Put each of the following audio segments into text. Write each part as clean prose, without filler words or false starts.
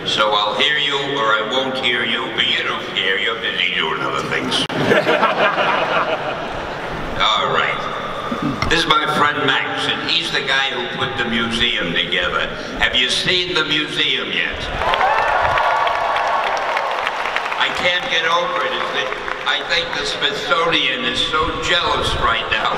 So I'll hear you or I won't hear you, but you don't care. You're busy doing other things. All right. This is my friend Max, and he's the guy who put the museum together. Have you seen the museum yet? I can't get over it. I think the Smithsonian is so jealous right now.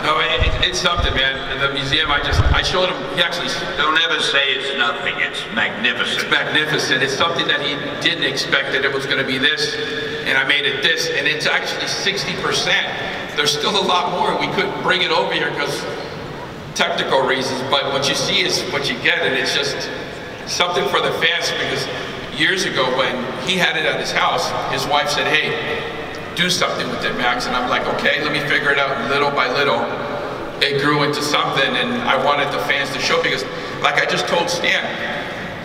No, it's something, man. The museum, I showed him, he actually... Don't ever say it's nothing, it's magnificent. It's magnificent. It's something that he didn't expect that it was going to be this, and I made it this, and it's actually 60%. There's still a lot more. We couldn't bring it over here because technical reasons, but what you see is what you get, and it's just something for the fans, because years ago when he had it at his house, his wife said, hey, do something with it, Max. And I'm like, okay, let me figure it out. Little by little, it grew into something, and I wanted the fans to show, because like I just told Stan,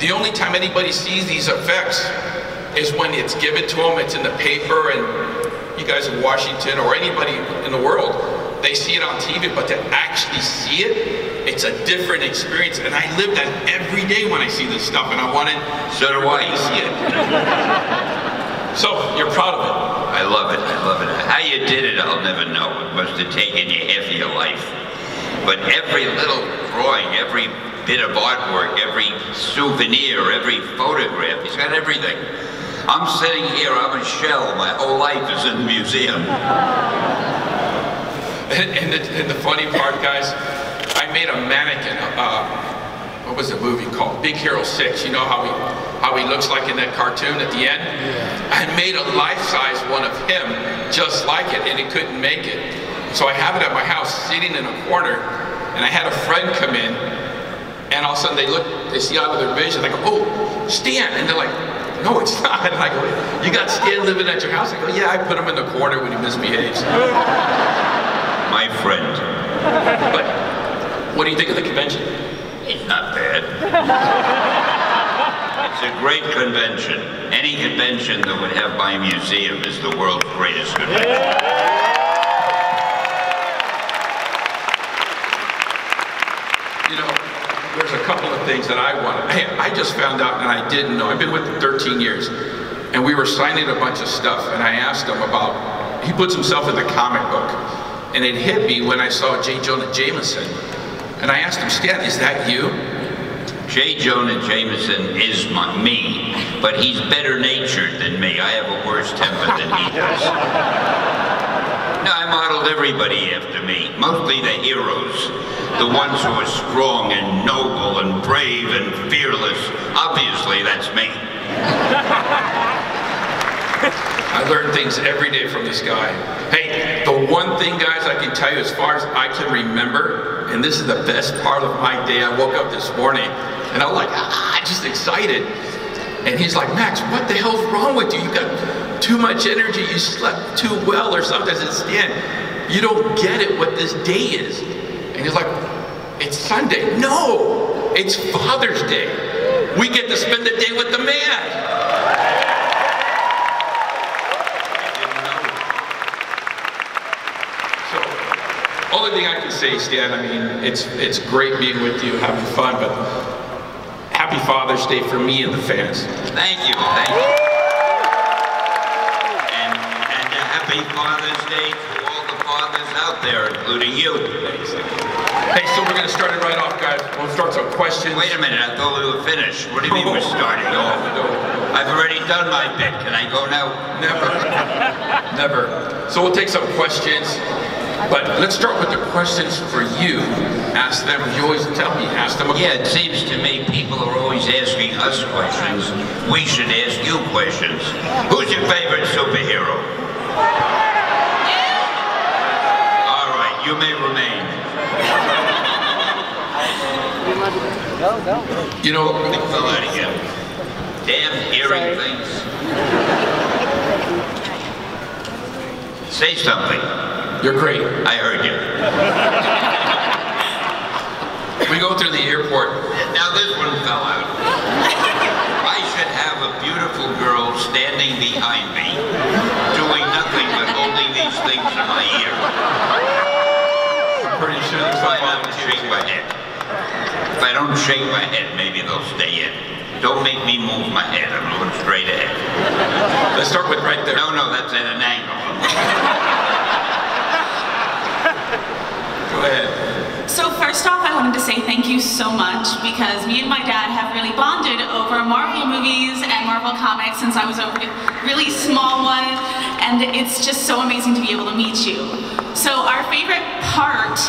the only time anybody sees these effects is when it's given to them, it's in the paper, and you guys in Washington or anybody in the world, they see it on TV, but to actually see it, it's a different experience. And I live that every day when I see this stuff, and I wanted everybody to see it. So, you're proud of it? I love it, I love it. How you did it, I'll never know. It must have taken you half of your life. But every little drawing, every bit of artwork, every souvenir, every photograph, he's got everything. I'm sitting here, I'm a shell, my whole life is in the museum. And the funny part, guys, I made a mannequin, what was the movie called? Big Hero 6. You know how he looks like in that cartoon at the end? Yeah. I made a life-size one of him just like it, and it couldn't make it. So I have it at my house sitting in a corner, and I had a friend come in, and all of a sudden they see out of their vision, they go, oh, Stan, and they're like, no, it's not. And I go, you got Stan living at your house? I go, yeah, I put him in the corner when he misbehaves. My friend. But what do you think of the convention? It's not bad. It's a great convention. Any convention that would have my museum is the world's greatest convention. You know, there's a couple of things that I want. Hey, I just found out, and I didn't know. I've been with him 13 years, and we were signing a bunch of stuff, and I asked him about, he puts himself in the comic book, and it hit me when I saw J. Jonah Jameson. And I asked him, Stan, is that you? J. Jonah Jameson is me, but he's better natured than me. I have a worse temper than he does. No, I modeled everybody after me, mostly the heroes. The ones who are strong and noble and brave and fearless. Obviously, that's me. I learn things every day from this guy. Hey, the one thing, guys, I can tell you as far as I can remember, and this is the best part of my day, I woke up this morning, and I'm like, just excited. And he's like, Max, what the hell's wrong with you? You got too much energy, you slept too well or something. I said, Stan, you don't get it what this day is. And he's like, it's Sunday. No, it's Father's Day. We get to spend the day with the man. Only thing I can say, Stan, I mean, it's great being with you, having fun, but happy Father's Day for me and the fans. Thank you, thank you. And a happy Father's Day to all the fathers out there, including you. Hey, so we're going to start it right off, guys. We'll start some questions. Wait a minute, I thought we were finished. What do you mean we're starting off? No. I've already done my bit. Can I go now? Never. Never. So we'll take some questions. But let's start with the questions for you. Ask them, you always tell me, ask them a question. Yeah, it seems to me people are always asking us questions. We should ask you questions. Who's your favorite superhero? All right, you may remain. You know, They fell out again. Damn hearing things. Say something. you're great. I heard you. We go through the airport. Now this one fell out. I should have a beautiful girl standing behind me, doing nothing but holding these things in my ear. I'm pretty sure there's Try some not to shake my head. If I don't shake my head, maybe they'll stay in. Don't make me move my head. I'm looking straight ahead. Let's start with right there. No, that's at an angle. Go ahead. So first off, I wanted to say thank you so much because me and my dad have really bonded over Marvel movies and Marvel comics since I was a really small one, and it's just so amazing to be able to meet you. So our favorite part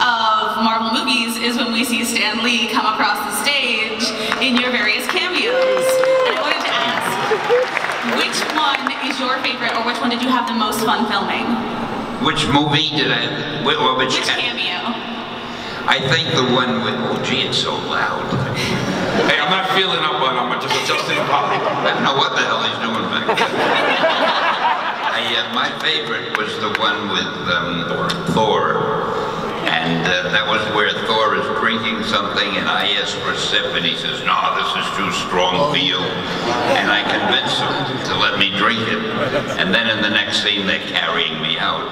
of Marvel movies is when we see Stan Lee come across the stage in your various cameos. And I wanted to ask, which one is your favorite, or which one did you have the most fun filming? Which movie did I, or which cameo? I think the one with, oh gee, it's so loud. Hey, I'm not feeling up on him, I'm just adjusting the volume. I don't know what the hell he's doing back there. My favorite was the one with Thor. And that was where Thor is drinking something, and I asked for a sip, and he says, no, this is too strong for you. And I convinced him to let me drink it. And then in the next scene, they're carrying me out.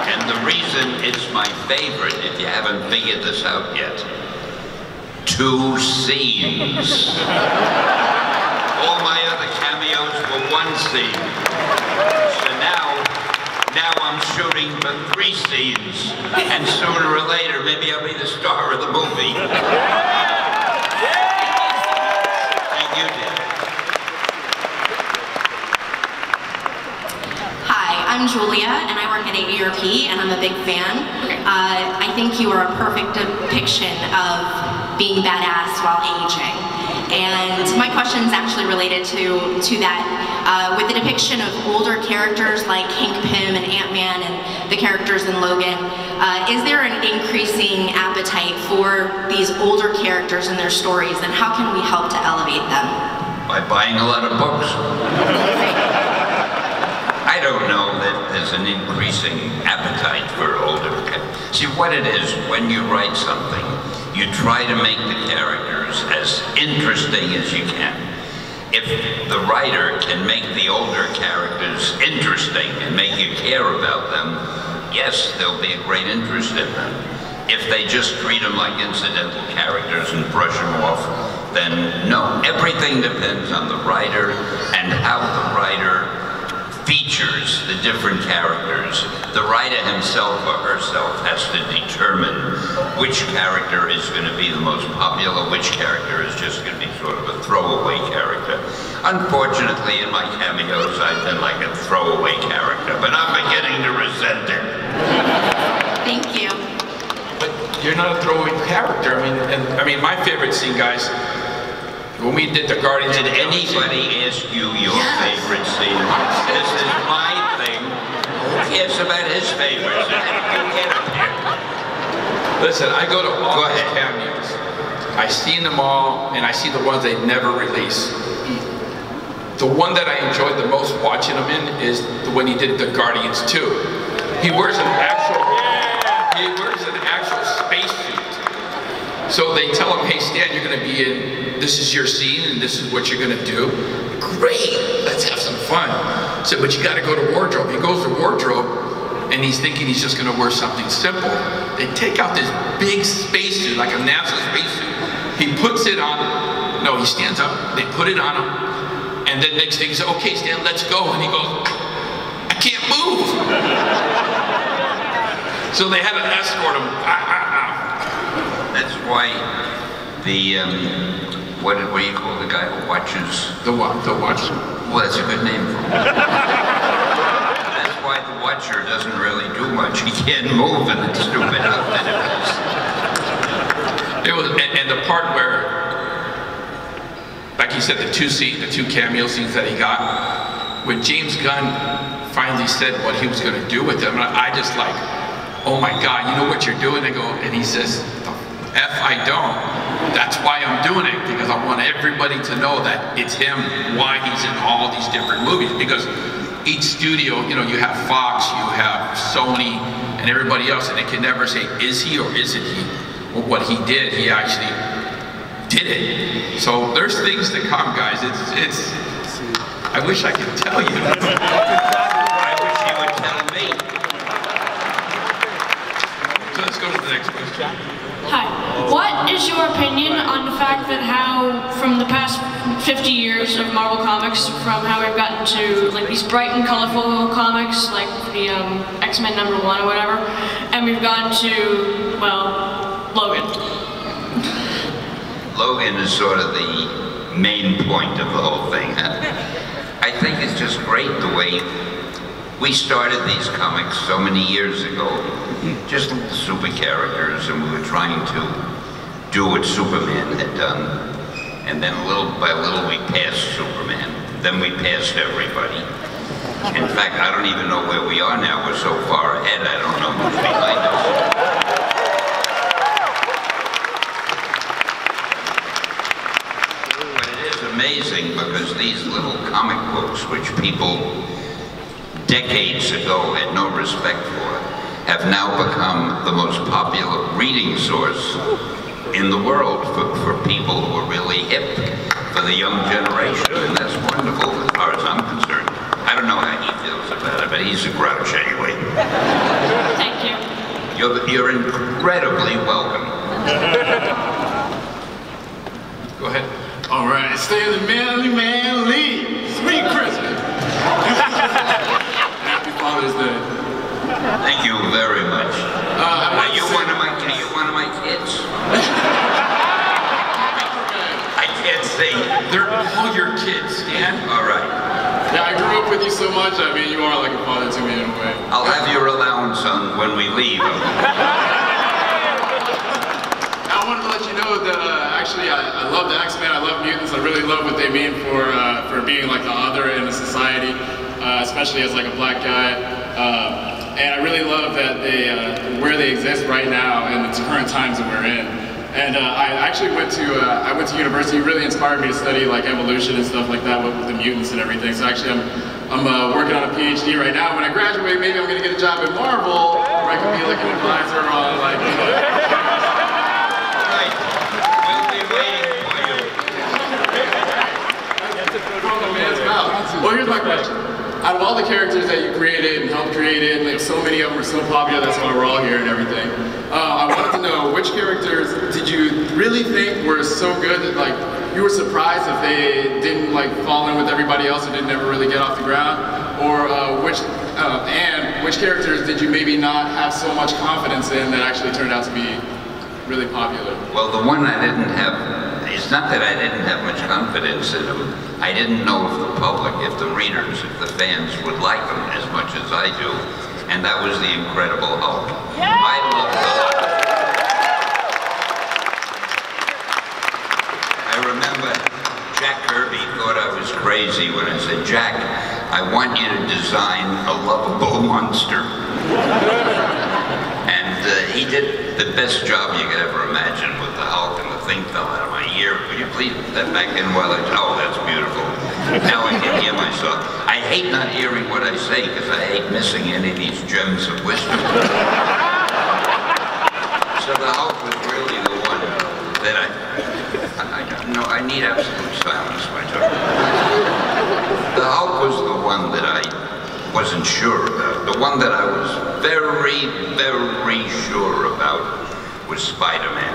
And the reason it's my favorite, if you haven't figured this out yet, 2 scenes. All my other cameos were 1 scene. So now I'm shooting for 3 scenes, and sooner or later, maybe I'll be the star of the movie. Thank you, Dad. Hi, I'm Julia, and I work at AERP, and I'm a big fan. I think you are a perfect depiction of being badass while aging. And my question is actually related to that. With the depiction of older characters like Hank Pym and Ant-Man and the characters in Logan, is there an increasing appetite for these older characters and their stories, and how can we help to elevate them? By buying a lot of books. I don't know that there's an increasing appetite for older characters. See, what it is, when you write something, you try to make the characters as interesting as you can. If the writer can make the older characters interesting and make you care about them, yes, there'll be a great interest in them. If they just treat them like incidental characters and brush them off, then no. Everything depends on the writer and how the writer features the different characters. The writer himself or herself has to determine which character is going to be the most popular, which character is just going to be sort of a throwaway character. Unfortunately, in my cameos, I've been like a throwaway character, but I'm beginning to resent it. Thank you. But you're not a throwaway character. I mean, my favorite scene, guys, when we did the Guardians of the Galaxy. Did anybody ask you your favorite scene? This is my thing. Who cares about his favorites? Get up here. Listen, I go to all his cameos. I've seen them all, and I see the ones they never release. The one that I enjoyed the most watching him in is when he did the Guardians 2. He wears an actual spacesuit. So they tell him, hey Stan, you're going to be in, this is your scene and this is what you're going to do. Great, let's have some fun. So, but you got to go to wardrobe. He goes to wardrobe and he's thinking he's just going to wear something simple. They take out this big spacesuit, like a NASA spacesuit. He puts it on, no, he stands up, they put it on him, and then next thing he says, okay Stan, let's go. And he goes, I can't move. So they had to escort him. That's why the, what do you call the guy who watches? The what? The Watcher? Well, that's a good name for him. That's why the Watcher doesn't really do much. He can't move in that stupid outfit of his. It was, and the part where, like you said, the two cameo scenes that he got, when James Gunn finally said what he was going to do with them, I just like, oh my God, you know what you're doing? And he says, F I don't. That's why I'm doing it, because I want everybody to know that it's him, why he's in all these different movies. Because each studio, you know, you have Fox, you have Sony, and everybody else, and they can never say, is he or isn't he? Well, what he did, he actually did it. So there's things to come, guys. It's. I wish I could tell you. I wish you would tell me. So let's go to the next question. Hi. What is your opinion on the fact that how, from the past 50 years of Marvel Comics, from how we've gotten to like these bright and colorful comics, like the X-Men #1 or whatever, and we've gone to, well, Logan? Logan is sort of the main point of the whole thing. I think it's just great the way we started these comics so many years ago, just little super characters, and we were trying to do what Superman had done, and then little by little we passed Superman, then we passed everybody. In fact, I don't even know where we are now. We're so far ahead, I don't know who's behind us. Amazing, because these little comic books, which people decades ago had no respect for, have now become the most popular reading source in the world for people who are really hip, for the young generation, and that's wonderful as far as I'm concerned. I don't know how he feels about it, but he's a grouch anyway. Thank you. You're incredibly welcome. Go ahead. All right, stay the manly, sweet Christmas. Happy Father's Day. Thank you very much. Are you one of my kids? I can't say. They're all your kids, Dan. All right. Yeah, I grew up with you so much. I mean, you are like a father to me in a way. I'll have your allowance on when we leave. I wanted to let you know that actually I love the X-Men, I love mutants, I really love what they mean for being like the other in a society, especially as like a black guy. And I really love that they, where they exist right now in the current times that we're in. And I actually went to university. It really inspired me to study like evolution and stuff like that with the mutants and everything. So actually I'm working on a PhD right now. When I graduate, maybe I'm gonna get a job at Marvel where I can be like an advisor on like, you know, well, here's my question. Out of all the characters that you created and helped create it, and like, so many of them are so popular, that's why we're all here and everything, I wanted to know which characters did you really think were so good that like you were surprised if they didn't like fall in with everybody else and didn't ever really get off the ground? Or which characters did you maybe not have so much confidence in that actually turned out to be really popular? Well, the one I didn't have, it's not that I didn't have much confidence in them. I didn't know if the public, if the readers, if the fans would like them as much as I do. And that was the Incredible Hulk. Yeah! I love the Hulk. I remember Jack Kirby thought I was crazy when I said, Jack, I want you to design a lovable monster. And he did the best job you could ever imagine with the Hulk, and the thing fell out of my ear. Could you please put that back in while I... Oh, that's beautiful. Now I can hear myself. I hate not hearing what I say, because I hate missing any of these gems of wisdom. So the Hulk was really the one that I need absolute silence when I talk about it. The Hulk was the one that I wasn't sure about. The one that I was very, very sure about was Spider-Man.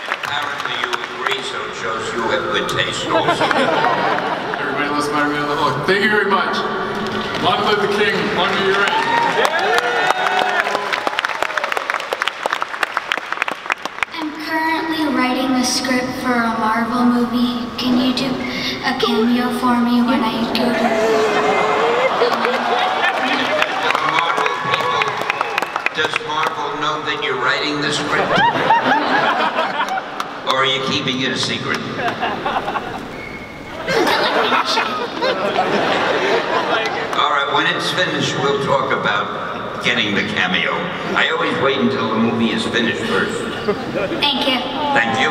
And apparently you agree, so it shows you have good taste also. Everybody loves Spider-Man and the Hulk. Thank you very much. Long live the king, long live your reign. I'm currently writing a script for a Marvel movie. Can you do a cameo for me when I go to... Marvel people, does Marvel know that you're writing the script? Or are you keeping it a secret? All right, when it's finished, we'll talk about getting the cameo. I always wait until the movie is finished first. Thank you. Thank you.